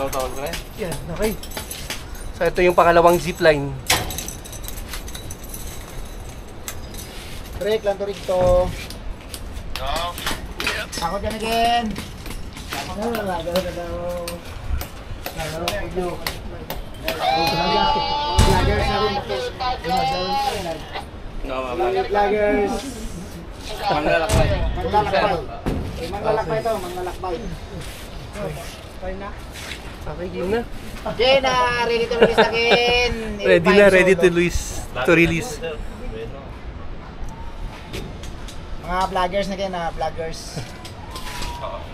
Tawag ko na yan, okay. So ito yung pangalawang zipline. Break lang to rito. Ako dyan again. Ako na lang. Vloggers na rin. Vloggers. Manglalakbay. Manglalakbay to, manglalakbay. Okay na. Okay, game na. Okay na, ready to release again. Ready to release. Mga vloggers na kayo na, vloggers.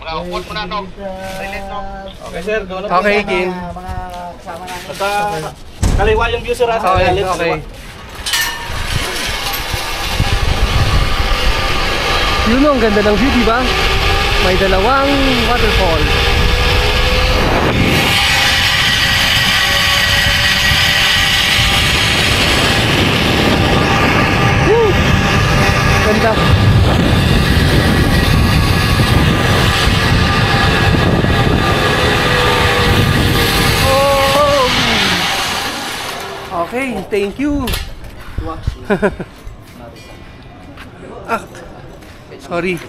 Mga upload mo na no. Okay sir, go na. Okay, game. Mga kasama namin. Basta kaliwa yung view sir. Okay. Yun ang ganda ng view, diba? May dalawang waterfall. Woo! Ganda. Oh! Okay, thank you. Ah, sorry.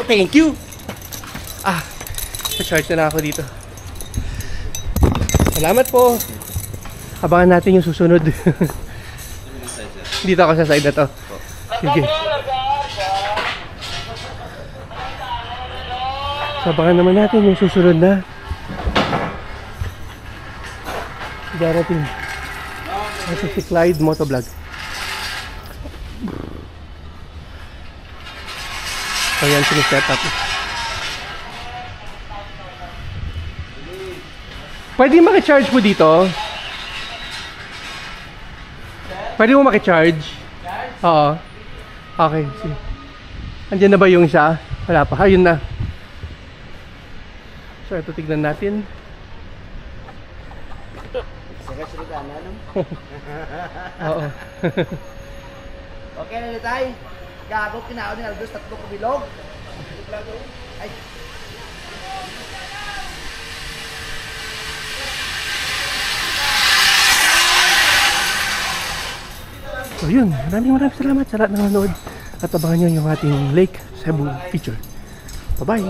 Thank you. Ah, pa-charge na ako dito. Salamat po. Abangan natin yung susunod. Dito ako sa side na to. Sige. So, abangan naman natin yung susunod na darating. Ito si Clyde Motovlog. So yan, siniset up. Pwede makicharge po dito? Pwede mo makicharge? Oo. Okay, sige. Andiyan na ba yung isa? Wala pa. Ayun na. So ito, tignan natin. Oo. Okay na tayo. Gago, kinao ni Aldos, 3 kabilog. Ay. So yun, maraming salamat sa lahat ng nanonood. At abangan nyo yung ating Lake Cebu feature. Bye-bye!